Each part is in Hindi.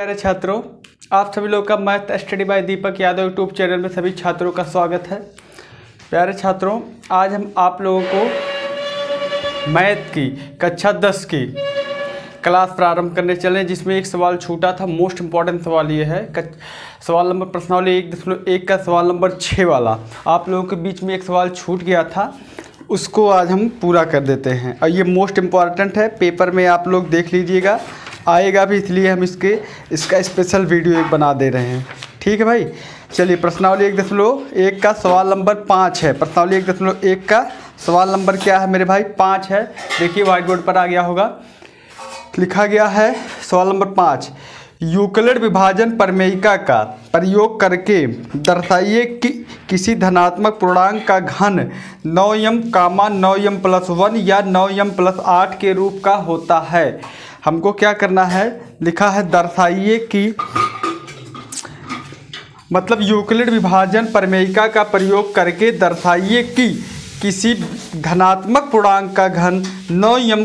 प्यारे छात्रों, आप सभी लोग का math study bye Deepak Yadav YouTube channel में सभी छात्रों का स्वागत है। प्यारे छात्रों, आज हम आप लोगों को मैथ की कक्षा 10 की क्लास प्रारंभ करने चले, जिसमें एक सवाल छूटा था। मोस्ट इम्पॉर्टेंट सवाल ये है, सवाल नंबर प्रश्नावली 1.1 का सवाल नंबर 6 वाला। आप लोगों के बीच में एक सवाल छूट गया था, उसको आज हम पूरा कर देते हैं। और ये मोस्ट इम्पॉर्टेंट है, पेपर में आप लोग देख लीजिएगा, आएगा भी, इसलिए हम इसका स्पेशल वीडियो एक बना दे रहे हैं। ठीक है भाई, चलिए प्रश्नावली 1.1 का सवाल नंबर 5 है। प्रश्नावली 1.1 का सवाल नंबर क्या है मेरे भाई? 5 है। देखिए व्हाइट बोर्ड पर आ गया होगा, लिखा गया है सवाल नंबर 5। यूक्लिड विभाजन प्रमेयिका का प्रयोग करके दर्शाइए कि किसी धनात्मक पूर्णांक का घन 9m, 9m + 1 या 9m + 8 के रूप का होता है। हमको क्या करना है, लिखा है दर्शाइए कि, मतलब यूक्लिड विभाजन प्रमेयिका का प्रयोग करके दर्शाइए कि किसी धनात्मक पूर्णांक का घन 9m,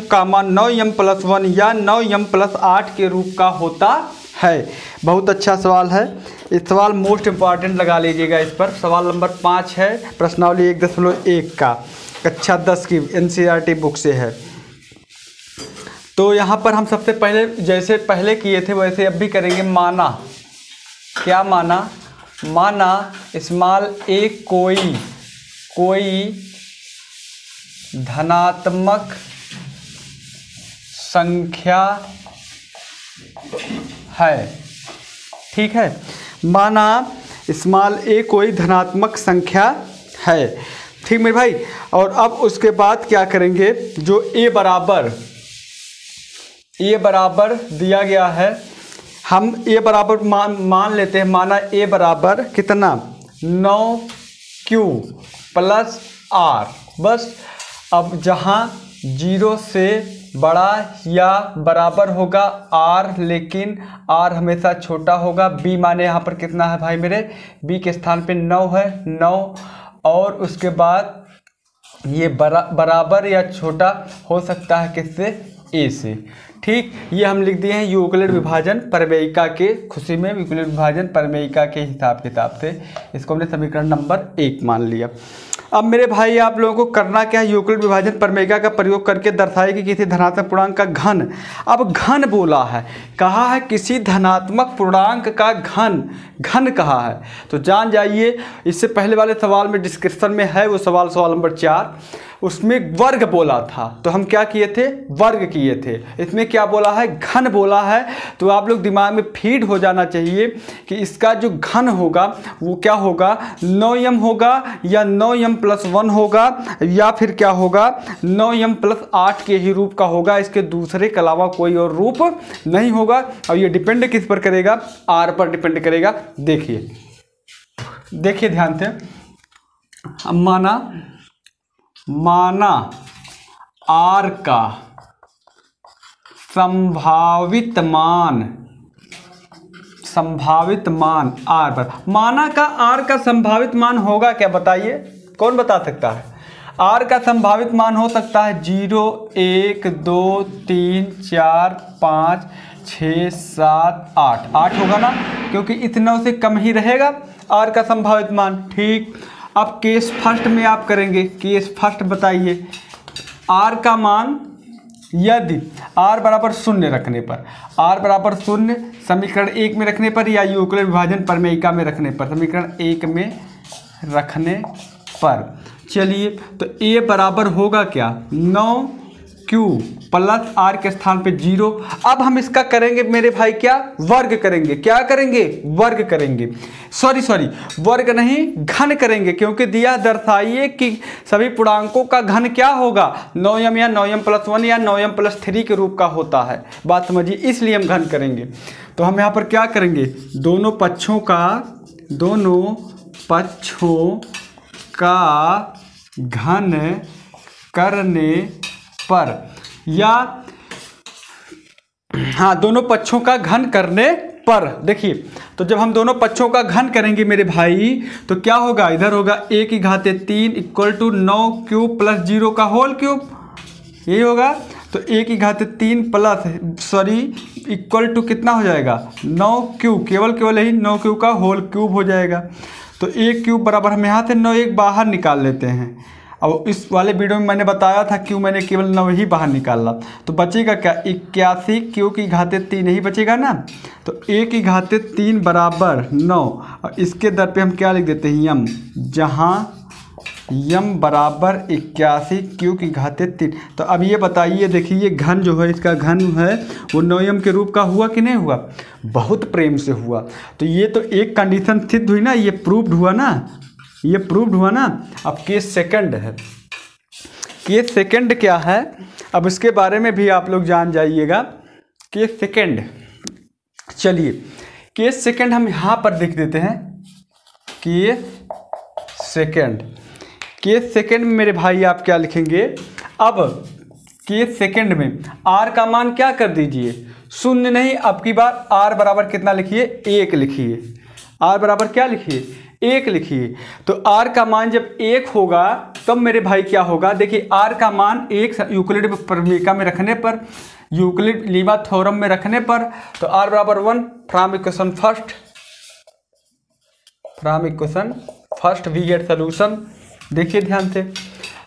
9m + 1 या 9m + 8 के रूप का होता है। बहुत अच्छा सवाल है, इस सवाल मोस्ट इम्पॉर्टेंट लगा लीजिएगा इस पर। सवाल नंबर 5 है, प्रश्नावली 1.1 का, कक्षा 10 की NCERT बुक से है। तो यहाँ पर हम सबसे पहले, जैसे पहले किए थे वैसे अब भी करेंगे। माना, क्या माना? माना स्मॉल a कोई धनात्मक संख्या है। ठीक है, माना स्मॉल a कोई धनात्मक संख्या है। ठीक मेरे भाई, और अब उसके बाद क्या करेंगे, जो a बराबर दिया गया है, हम a बराबर मान लेते हैं। माना a बराबर कितना? 9q + r। बस अब जहाँ 0 से बड़ा या बराबर होगा r, लेकिन r हमेशा छोटा होगा। b माने यहाँ पर कितना है भाई मेरे? b के स्थान पे 9 है, 9। और उसके बाद ये बराबर या छोटा हो सकता है किससे? a से। ठीक, ये हम लिख दिए हैं यूक्लिड विभाजन प्रमेयिका के खुशी में, यूक्लिड विभाजन प्रमेयिका के हिसाब किताब से। इसको हमने समीकरण नंबर 1 मान लिया। अब मेरे भाई आप लोगों को करना क्या है, यूक्लिड विभाजन प्रमेयिका का प्रयोग करके दर्शाए कि किसी धनात्मक पूर्णांक का घन। अब घन बोला है, कहा है किसी धनात्मक पूर्णांक का घन कहा है, तो जान जाइए। इससे पहले वाले सवाल में डिस्क्रिप्शन में है वो सवाल नंबर 4, उसमें वर्ग बोला था, तो हम क्या किए थे? वर्ग किए थे। इसमें क्या बोला है? घन बोला है। तो आप लोग दिमाग में फीड हो जाना चाहिए कि इसका जो घन होगा वो क्या होगा? 9m होगा या 9m + 1 होगा, या फिर क्या होगा? 9m + 8 के ही रूप का होगा। इसके दूसरे के अलावा कोई और रूप नहीं होगा। और ये डिपेंड किस पर करेगा? r पर डिपेंड करेगा। देखिए ध्यान से, माना r का संभावित मान r पर। माना का r का संभावित मान होगा क्या, बताइए? कौन बता सकता है? r का संभावित मान हो सकता है 0, 1, 2, 3, 4, 5, 6, 7, 8 होगा ना, क्योंकि इतना से कम ही रहेगा r का संभावित मान। ठीक, अब केस फर्स्ट में आप करेंगे। केस फर्स्ट बताइए, r का मान यदि r बराबर 0 रखने पर, r बराबर 0 समीकरण 1 में रखने पर, या यूक्लिड विभाजन प्रमेयिका में रखने पर, समीकरण 1 में रखने पर। चलिए, तो a बराबर होगा क्या? 9q + r के स्थान पे 0। अब हम इसका करेंगे मेरे भाई क्या? वर्ग करेंगे। क्या करेंगे? वर्ग करेंगे। सॉरी, वर्ग नहीं, घन करेंगे, क्योंकि दिया दर्शाइए कि सभी पूर्णांकों का घन क्या होगा? 9m या 9m + 1 या 9m + 3 के रूप का होता है। बात समझिए, इसलिए हम घन करेंगे। तो हम यहाँ पर क्या करेंगे? दोनों पक्षों का घन करने पर, या हाँ, दोनों पक्षों का घन करने पर। देखिए, तो जब हम दोनों पक्षों का घन करेंगे मेरे भाई, तो क्या होगा? इधर होगा a की घात 3 = 9q + 0 का होल क्यूब, यही होगा। तो ए की घात 3 प्लस इक्वल टू कितना हो जाएगा 9 क्यूब, केवल यही 9 क्यूब का होल क्यूब हो जाएगा। तो ए क्यूब बराबर हम यहाँ से 9 एक बाहर निकाल लेते हैं। अब इस वाले वीडियो में मैंने बताया था क्यों मैंने केवल 9 ही बाहर निकाला। तो बचेगा क्या 81 क्यू की घात 3 ही बचेगा ना। तो ए की घात 3 बराबर 9 और इसके दर पे हम क्या लिख देते हैं यम, जहाँ यम बराबर 81 क्यू की घात 3। तो अब ये बताइए, देखिए घन जो है इसका घन है वो 9 यम के रूप का हुआ कि नहीं हुआ, बहुत प्रेम से हुआ। तो ये तो एक कंडीशन सिद्ध हुई ना, ये प्रूव्ड हुआ ना, ये प्रूव्ड हुआ ना। अब केस सेकंड है, केस सेकंड क्या है अब इसके बारे में भी आप लोग जान जाइएगा। केस सेकंड, चलिए केस सेकंड हम यहाँ पर देख देते हैं। केस सेकंड, केस सेकंड में मेरे भाई आप क्या लिखेंगे, अब केस सेकंड में r का मान क्या कर दीजिए, शून्य नहीं, अब की बार r बराबर कितना लिखिए 1 लिखिए। r बराबर क्या लिखिए 1 लिखिए। तो r का मान जब 1 होगा तब मेरे भाई क्या होगा, देखिए r का मान 1 यूक्लिड प्रमेयिका में रखने पर, यूक्लिड लीमा थ्योरम में रखने पर, तो r बराबर 1 from equation first we get solution. देखिए ध्यान से,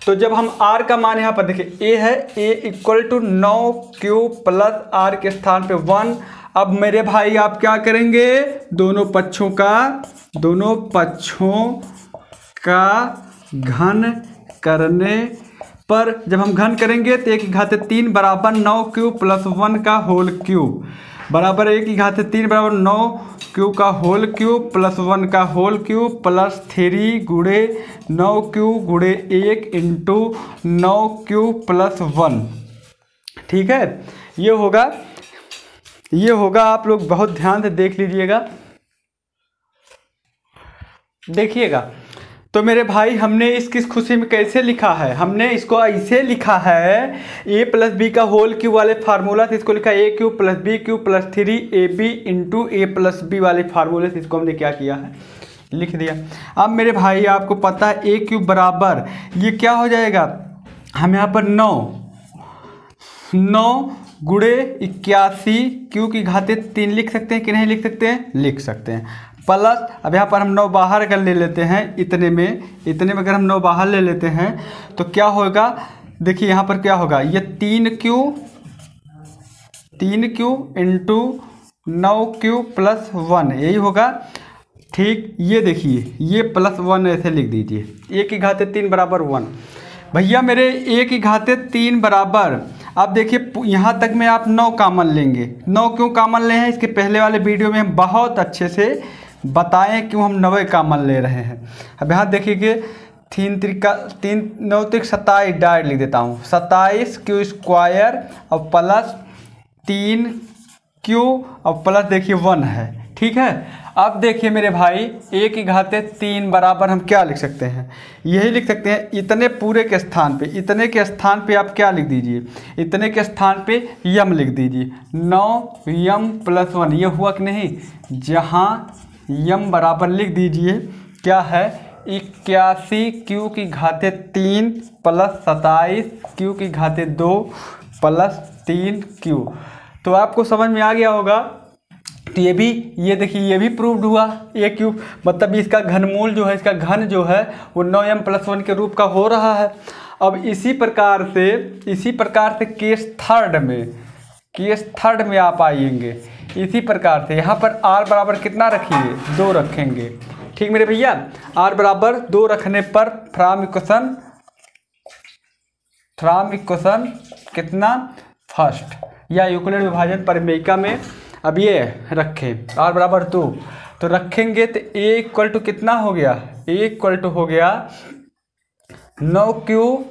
तो जब हम r का मान यहाँ पर देखिए a है, a equal to 9 cube plus r के स्थान पे 1। अब मेरे भाई आप क्या करेंगे, दोनों पक्षों का घन करने पर, जब हम घन करेंगे तो 1 की घात 3 बराबर 9 क्यूब प्लस 1 का होल क्यूब बराबर 1 की घात 3 बराबर 9 क्यूब का होल क्यूब प्लस 1 का होल क्यूब प्लस 3 गुणे 9 क्यूब गुणे 1 इंटू 9 क्यूब प्लस 1। ठीक है, ये होगा आप लोग बहुत ध्यान से देख लीजिएगा, देखिएगा। तो मेरे भाई हमने इसकी खुशी में कैसे लिखा है, हमने इसको ऐसे लिखा है a प्लस बी का होल क्यूब वाले फार्मूला से इसको लिखा है a cube plus B cube plus 3ab into a plus B वाले फार्मूले से इसको हमने क्या किया है, लिख दिया। अब मेरे भाई आपको पता है a क्यूब बराबर ये क्या हो जाएगा, हम यहाँ पर 9 गुणे 81 क्यू की घात 3 लिख सकते हैं कि नहीं लिख सकते हैं, लिख सकते हैं। प्लस अब यहाँ पर हम 9 बाहर अगर ले लेते हैं, इतने में अगर हम 9 बाहर ले लेते हैं तो क्या होगा, देखिए यहाँ पर क्या होगा, ये 3 क्यू इंटू 9 क्यू प्लस 1 यही होगा। ठीक, ये देखिए ये प्लस 1 ऐसे लिख दीजिए, 1 की घात 3 बराबर 1। भैया मेरे 1 की घात 3 बराबर, अब देखिए यहाँ तक में आप 9 कॉमन लेंगे। 9 क्यों कॉमन ले हैं, इसके पहले वाले वीडियो में हम बहुत अच्छे से बताएं क्यों हम 9 कॉमन ले रहे हैं। अब यहाँ देखिए 3 9 27 डायरेक्ट लिख देता हूँ, 27 क्यू स्क्वायर और प्लस 3 क्यू और प्लस देखिए 1 है। ठीक है, अब देखिए मेरे भाई 1 की घात 3 बराबर हम क्या लिख सकते हैं, यही लिख सकते हैं इतने पूरे के स्थान पे, इतने के स्थान पे आप क्या लिख दीजिए, इतने के स्थान पे यम लिख दीजिए, 9 यम प्लस 1। ये हुआ कि नहीं, जहाँ यम बराबर लिख दीजिए क्या है 81 क्यू की घात 3 प्लस 27 क्यू की घात 2 प्लस 3 क्यू। तो आपको समझ में आ गया होगा। तो ये देखिए ये भी प्रूव्ड हुआ, ए क्यूब मतलब इसका घनमूल जो है, इसका घन जो है वो 9m प्लस 1 के रूप का हो रहा है। अब इसी प्रकार से केस थर्ड में आप आएंगे। इसी प्रकार से यहाँ पर r बराबर कितना रखिए, 2 रखेंगे। ठीक मेरे भैया, r बराबर 2 रखने पर फ्रॉम इक्वेशन कितना फर्स्ट या यूक्लिड विभाजन प्रमेयिका में अब ये रखें r बराबर 2, तो रखेंगे तो a इक्वल टू कितना हो गया, a इक्वल टू हो गया 9 क्यू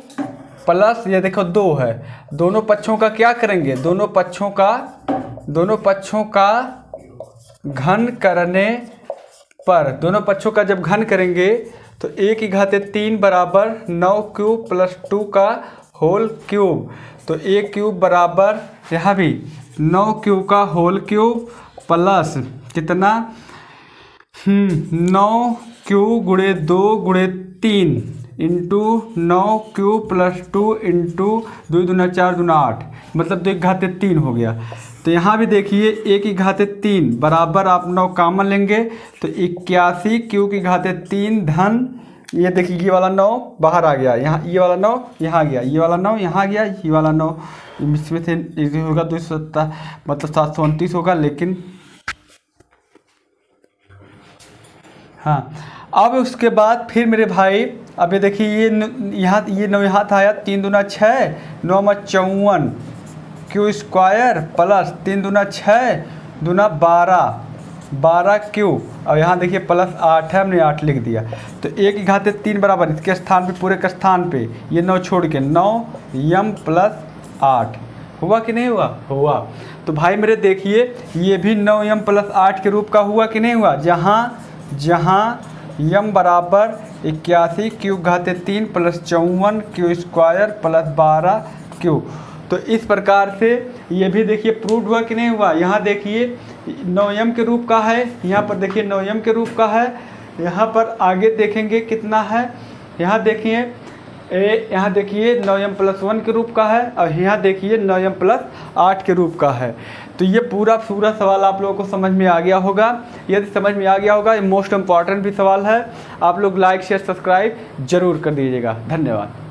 प्लस ये देखो 2 है, दोनों पक्षों का क्या करेंगे, दोनों पक्षों का घन करने पर, दोनों पक्षों का जब घन करेंगे तो 1 की घात 3 बराबर 9 क्यूब प्लस 2 का होल क्यूब, तो a क्यूब बराबर यहाँ भी 9 क्यूब का होल क्यूब प्लस कितना 9 क्यूब गुणे 2 गुणे 3 इंटू 9 प्लस 2 इंटू 2 दूना 4 दूना 8, मतलब 2 की घात 3 हो गया। तो यहाँ भी देखिए a की घात 3 बराबर आप 9 कॉमन लेंगे तो 81 q की घात 3 धन, ये देखिए ये वाला 9 बाहर आ गया, यहाँ ये वाला 9 यहाँ गया, ये वाला 9 यहाँ गया, ये वाला 9 इसमें से होगा 270 मतलब 729 होगा। लेकिन हाँ, अब उसके बाद फिर मेरे भाई अब ये देखिए ये यहाँ ये 9 यहाँ था आया, 3 दूना 6 9 में 54 क्यू स्क्वायर प्लस 3 दूना 6 दूना 12 क्यू। अब यहाँ देखिए प्लस 8 है, हमने 8 लिख दिया। तो a की घात 3 बराबर इसके स्थान पे, पूरे के स्थान पे ये 9 छोड़ के 9 m प्लस 8 हुआ कि नहीं हुआ? हुआ। तो भाई मेरे देखिए ये भी 9m प्लस 8 के रूप का हुआ कि नहीं हुआ? जहाँ m बराबर 81 क्यू घात 3 plus 54 Q square plus 12 Q. तो इस प्रकार से ये भी देखिए प्रूव हुआ कि नहीं हुआ? यहाँ देखिए 9m के रूप का है, यहाँ पर देखिए 9m के रूप का है, यहाँ पर आगे देखेंगे कितना है, यहाँ देखिए यहाँ देखिए 9m प्लस 1 के रूप का है और यहाँ देखिए 9m प्लस 8 के रूप का है। तो ये पूरा सवाल आप लोगों को समझ में आ गया होगा। यदि समझ में आ गया होगा, ये मोस्ट इम्पॉर्टेंट भी सवाल है। आप लोग लाइक शेयर सब्सक्राइब जरूर कर दीजिएगा। धन्यवाद।